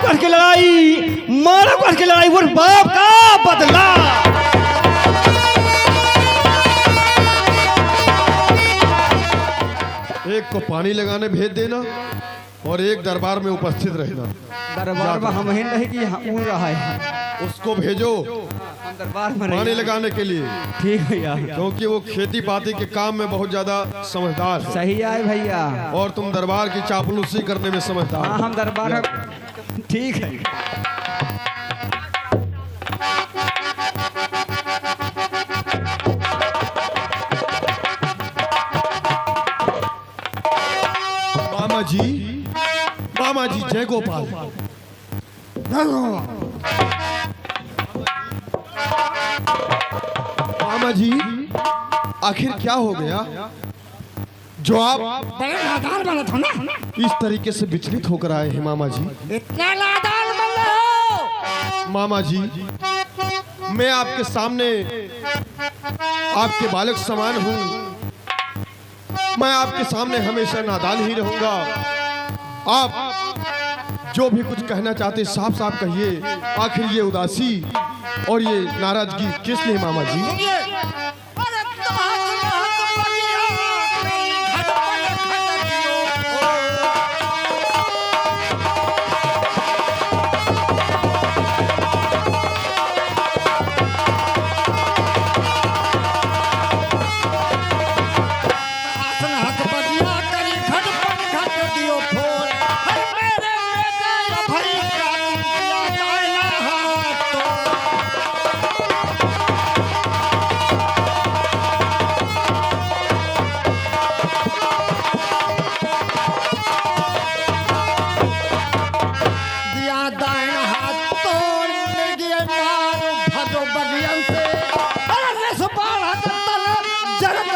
करके लड़ाई, मारो करके लड़ाई, वो बाप का बदला। एक को पानी लगाने भेज देना और एक दरबार में उपस्थित रहना। दरबार में हम ही नहीं कि हम रहा है, उसको भेजो हम दरबार में पानी लगाने के लिए, ठीक भैया, क्योंकि वो खेती बाड़ी के काम में बहुत ज्यादा समझदार है। सही है भैया। और तुम दरबार की चापलूसी करने में समझदार हाँ हो। हम दरबार में, ठीक है। मामा जी जय गोपाल। मामा जी आखिर क्या हो गया जो आप बड़े नादान बने थे ना, इस तरीके से विचलित होकर आए हैं मामा जी? इतना नादान बन रहे हो। मामा जी मैं आपके सामने आपके बालक समान हूँ, मैं आपके सामने हमेशा नादान ही रहूंगा। आप जो भी कुछ कहना चाहते साफ साफ कहिए। आखिर ये उदासी और ये नाराजगी किस लिए मामा जी? अरे तुम्हारी बगिया मेरी घटपट खटकियो। आसन हाथ बगिया करी घटपट खटकियो फोड़। हर मेरे बेटे भई का किया दायना हाथ तो। दिया दाएं हाथ तोड़ मिर्गिया मार भदो बगियन से। अरे रस बाढ़ तल जरद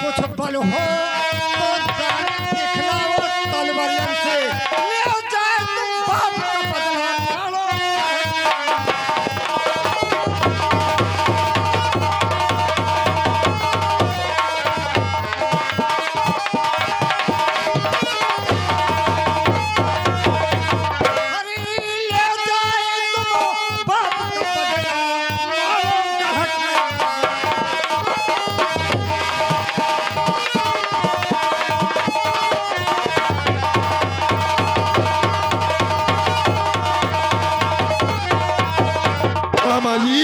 कुछ बल हो तो जान दिखलाओ तलवारियन से। ले जाए तुम बाप का बदला कालो। अरे ले जाए तुम बाप का बदला मारो घट। मामा जी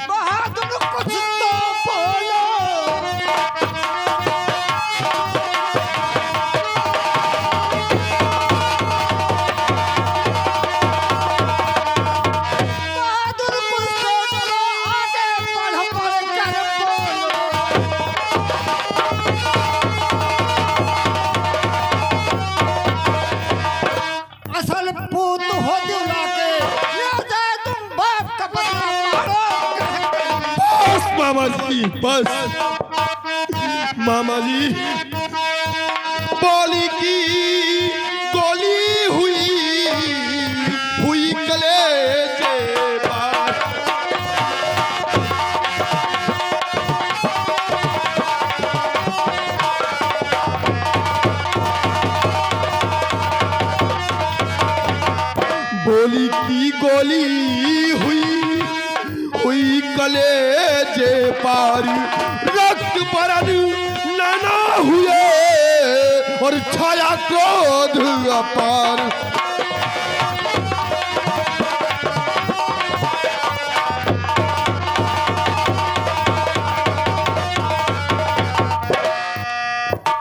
बहादुर कुछ तो बोलो। बहादुर कुछ तो बोलो, आगे बढ़ कर बोलो। असल पूत हो दिला के ले जाए तुम बाप का बदला मारो। बस मामा जी बस। मामा जी बोली की गोली हुई कलेजे बार। बोली की गोली हुई कलेजे पार। रक्त बरन नाना हुए और छाया क्रोध अपार।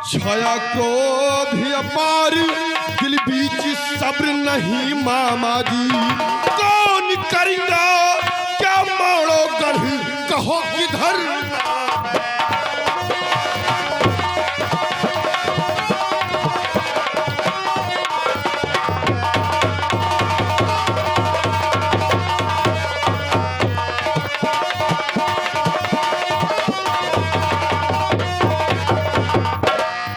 छाया क्रोध अपार दिल बीच सब्र नहीं मामा जी। कौन करेगा क्या मोड़ो गढ़ कहो किधर।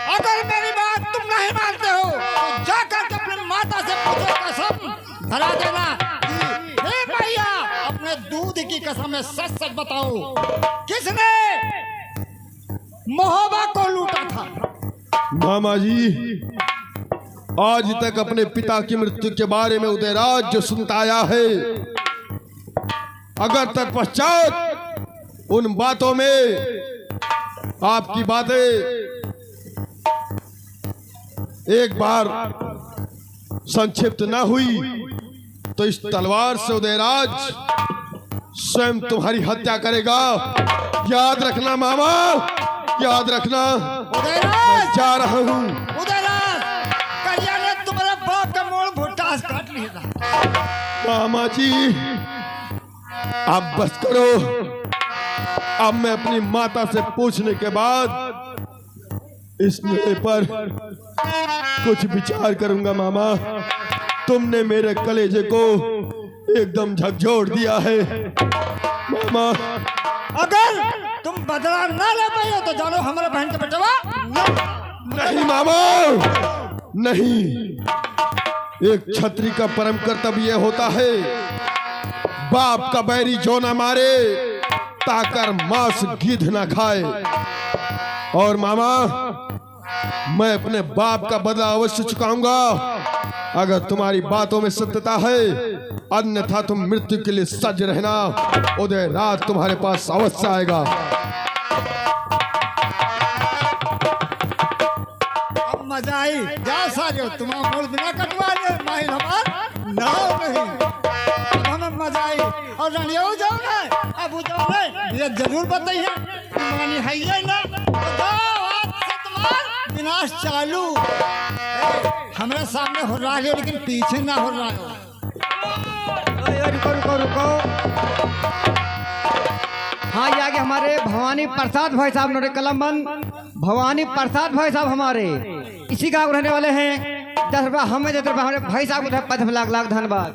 अगर मेरी बात तुम नहीं मानते हो तो जाकर के अपनी माता से पूछो, कसम धरा देना दूध की कसम है, सच सच बताओ, किसने महोबा को लूटा था? मामा जी, आज तक अपने पिता की मृत्यु के बारे में उदयराज जो सुनता आया है, अगर तत्पश्चात उन बातों में आपकी बातें एक बार संक्षिप्त न हुई तो इस तलवार से उदयराज स्वयं तुम्हारी हत्या करेगा। याद रखना मामा, याद रखना। उदयराज, जा रहा हूं। उदयराज, करिया ने तुम्हारे बाप का मोड़ भुट्टा काट लिया। मामा जी, अब बस करो। अब मैं अपनी माता से पूछने के बाद इस निर्णय पर कुछ विचार करूंगा। मामा, तुमने मेरे कलेजे को एकदम झकझोर दिया है। मामा, अगर तुम बदला ना ले पाए तो जानो हमारे बहन के बेटवा। नहीं मामा, नहीं। एक छत्री का परम कर्तव्य यह होता है, बाप का बैरी जो ना मारे ताकर मांस गिद्ध ना खाए। और मामा, मैं अपने बाप का बदला अवश्य चुकाऊंगा अगर तुम्हारी बातों में सत्यता है, अन्यथा तुम मृत्यु के लिए सज्ज रहना। उदय रात तुम्हारे पास अवश्य आएगा। अब मजा आई, जा सारे तुम्हारा मूल बिना कटवा ले, माहिर हमार नाव नहीं। अब हमें मजा आई और रानिया हो जाओ ना, अब हो जाओ ना, ये जरूर बताइए मानी है ये ना। जाओ आज से तुम्हार विनाश चालू। हमारे सामने हो रहा है लेकिन पीछे ना हो रहा है। रुको रुको रुको। हाँ, ये आगे हमारे भवानी प्रसाद भाई साहब नोटे कलम बंद। भवानी प्रसाद भाई साहब हमारे इसी गाँव रहने वाले हैं। 10 रुपया हमें 10 रुपया हमारे भाई साहब को 50 लाख लाख धन्यवाद।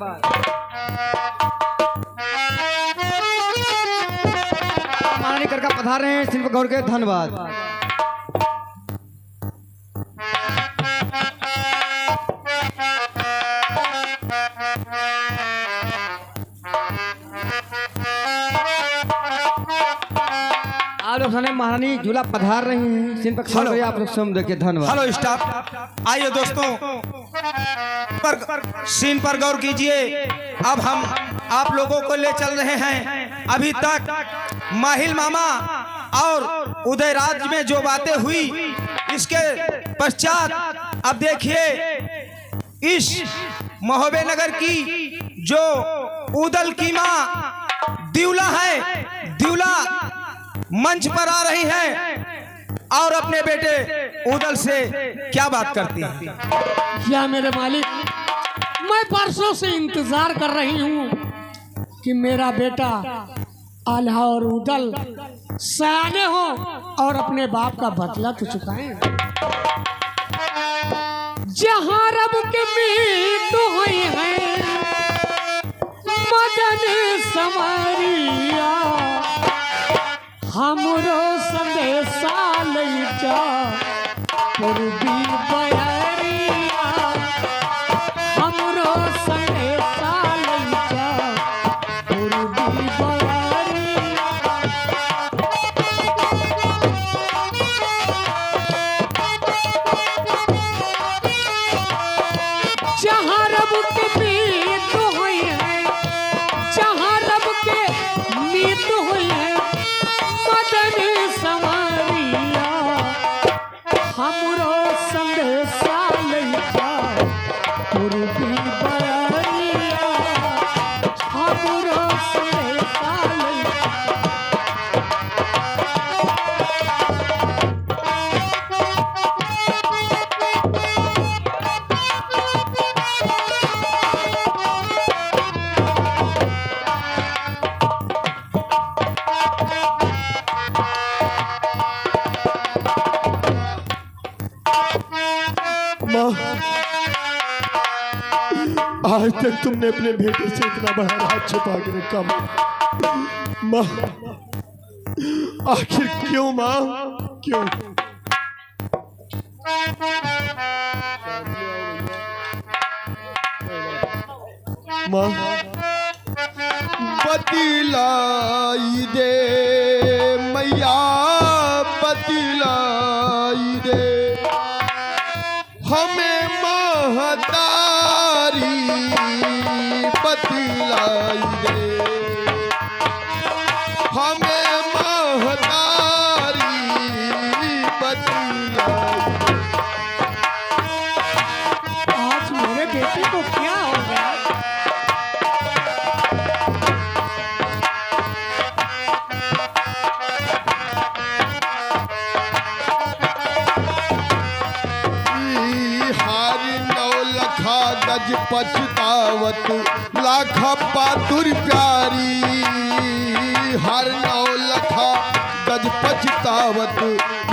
माननीय करके पधार रहे हैं शिल्प गौर के, धन्यवाद। आप लोग महारानी झूला पधार रही हैं, सिन पर आप लोग स्वयं देखिए, धन्यवाद। हेलो स्टाफ, आइए दोस्तों, सीन पर गौर कीजिए। अब हम आप लोगों को ले चल रहे हैं। अभी तक माहिल मामा और उदयराज में जो बातें हुई, इसके पश्चात अब देखिए इस महोबे नगर की जो उदल की माँ दिवला है, दिवला मंच पर आ रही हैं और अपने बेटे उदल से क्या बात करती हैं। क्या मेरे मालिक, मैं परसों से इंतजार कर रही हूँ कि मेरा बेटा आल्हा और उदल सयाने हो और अपने बाप का बदला तो चुकाएं। जहाँ रब के मीत हुई है मदन संवरिया, हमरो संदेशा लैजा पूर्वी बयरिया, हमरो संदेशा लैजा पूर्वी बयरिया। जहाँ रब के मीत हुई है, जहाँ रब के मीत हुई है मदन संवरिया, हमरो संदेशा लैजा पूर्वी बयरिया, हमरो संदेशा लैजा। माँ, आज तक तुमने अपने बेटे से इतना बड़ा राज छुपा के रखा। माँ, आखिर क्यों माँ, क्यों? माँ, बतलाई दे मैया बतलाई दे हमें महतारी बतलाई दे हमें महतारी बतलाई दे। आज मेरे बेटे को क्या हो गया? हारी 9 लखा गज पछतावत लाखा पातुर प्यारी हर 9 लखा गज पछतावत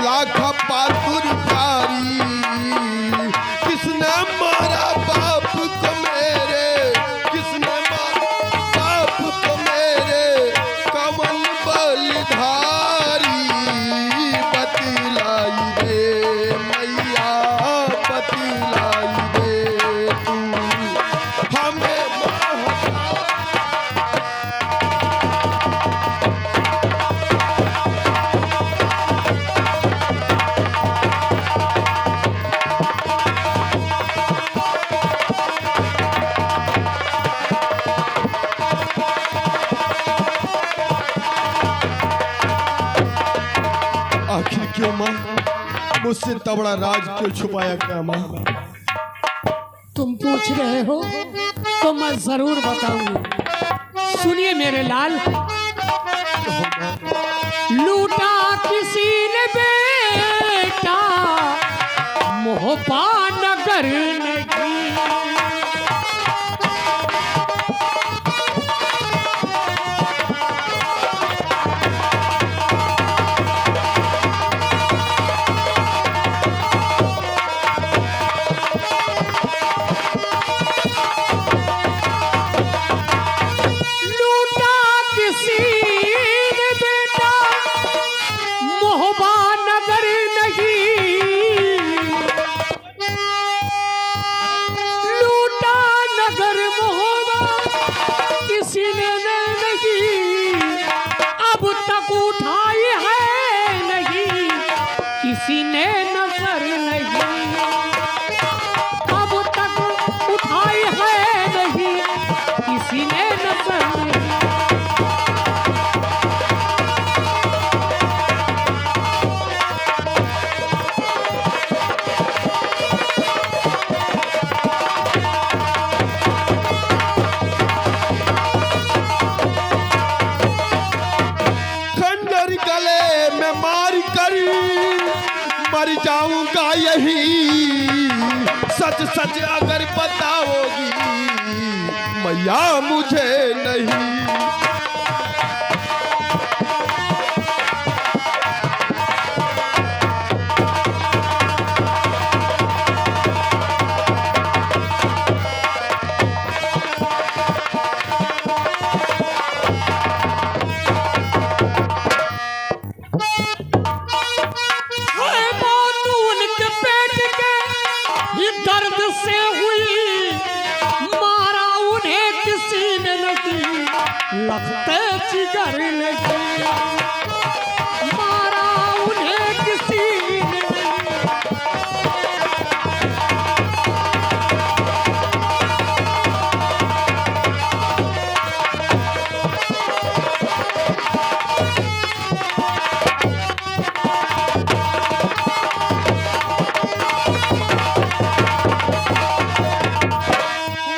लाखा पातुर प्यारी किसने मारा बाप को मेरे किसने मारा बाप को मेरे कमल बलिधारी बतलाई दे मैया बतलाई दे तू हमें आखिर क्यों माँ मुझसे इतना बड़ा राज क्यों छुपाया क्या माँ? तुम पूछ रहे हो तो मैं जरूर बताऊंगी। सुनिए मेरे लाल। लूटा किसी ने बेटा मोहपा नगर नहीं। लूटा किसी ने बेटा मोहबा नगर नहीं। लूटा नगर मोहबा किसी ने नहीं। अब तक उठाई है नहीं किसी ने नजर नहीं। अब तक उठाई है नहीं किसी ने नजर नहीं। खंजर गले में मार कर मर जाऊंगा यही सच सच अगर बताओगी मैया मुझे नहीं। है मौत उनके पेट के ये दर्द से हुई। मारा उन्हें किसी ने नहीं लगते जिगर नहीं। मारा उन्हें किसी ने नहीं।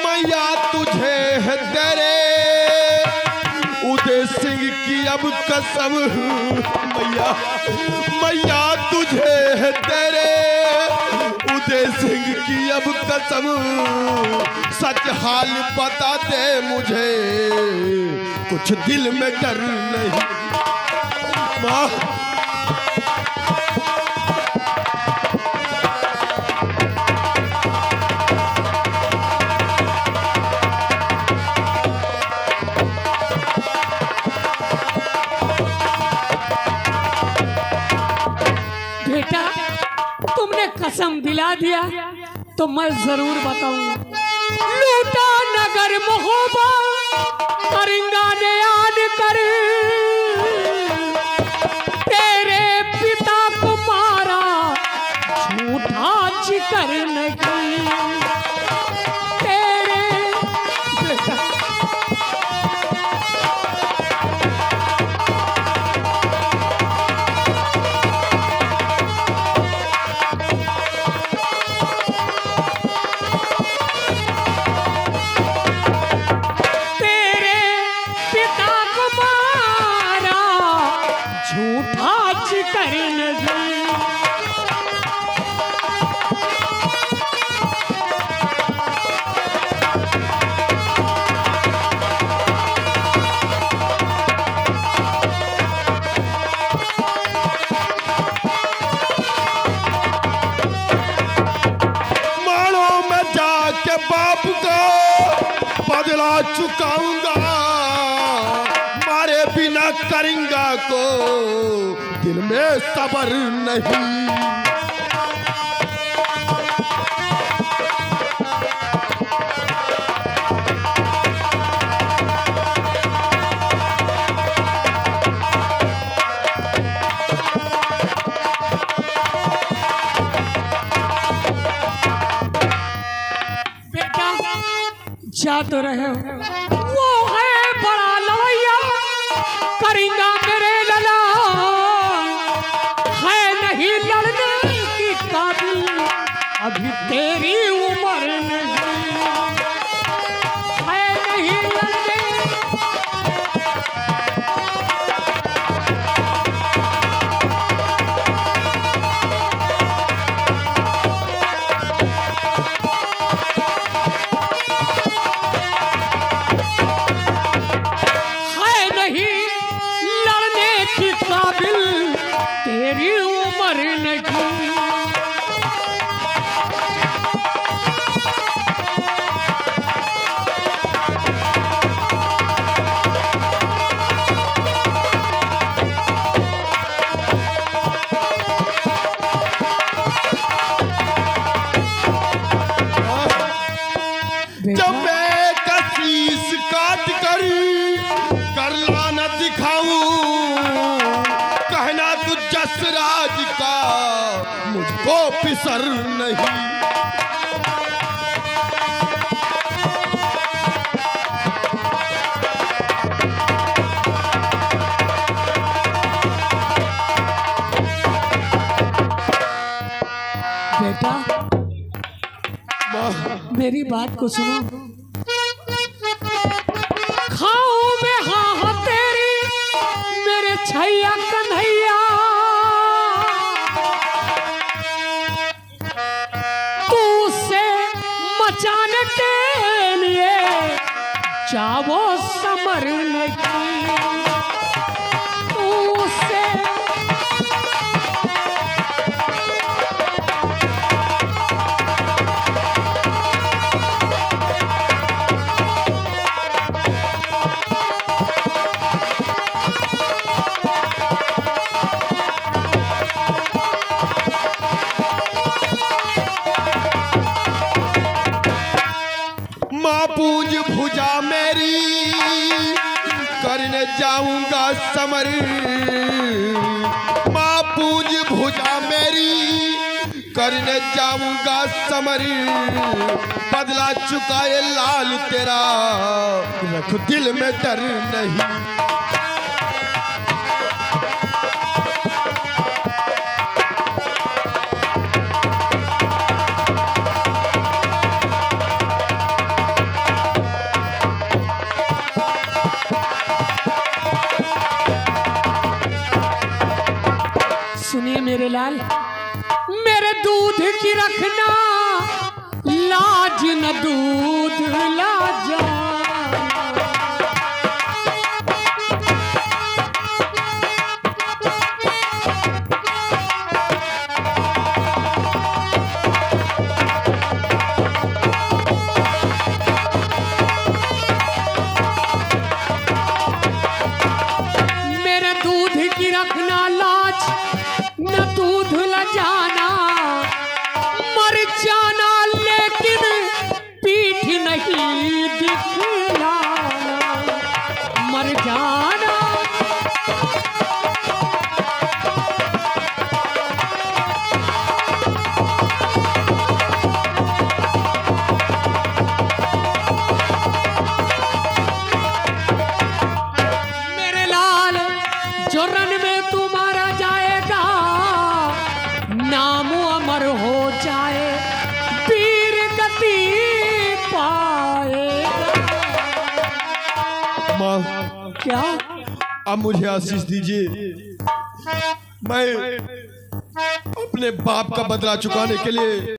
मैया तुझे है तेरे उदय सिंह की अब कसम मैया मैया तुझे है तेरे उदय सिंह की अब कसम सच हाल बता दे मुझे कुछ दिल में डर नहीं माँ। बेटा तुमने कसम दिला दिया तो मैं जरूर बताऊंगा। लूटा नगर महोबा करिंगा ने चुकाऊंगा, मारे बिना करेंगा को दिल में सब्र नहीं। जा तो रहे हो, वो है बड़ा लवैया करेंगा मेरे लला, है नहीं लड़ने की काबिल अभी तेरी उम्र नहीं, है नहीं लड़ने। तेरी उम्र नहीं। जब मैं कशीस काट कर करला न दिखाऊं, कहना तू जसराज का मुझको फिसर नहीं। बेटा मेरी बात को सुनो, खाऊं मैं हाँ तेरी मेरे छैया कन्हैया, तू से मचाने के लिए चावो समर नहीं, तू से पूंज भुजा मेरी करने जाऊंगा समर, माँ पूंज भुजा मेरी करने जाऊंगा समर, बदला चुकाए लाल तेरा रख दिल में डर नहीं। सुनिए मेरे लाल, मेरे दूध की रखना लाज न दूध लाजा, मेरे दूध की रखना लाज न दूध ल जाना, मर जाना लेकिन पीठ नहीं दिखलाना, मर जाना। मेरे लाल जो रन में तुम्हारा जाएगा नाम अमर हो जाए, वीर गति पाएगा। माँ क्या अब मुझे आशीष दीजिए, मैं अपने बाप का बदला चुकाने के लिए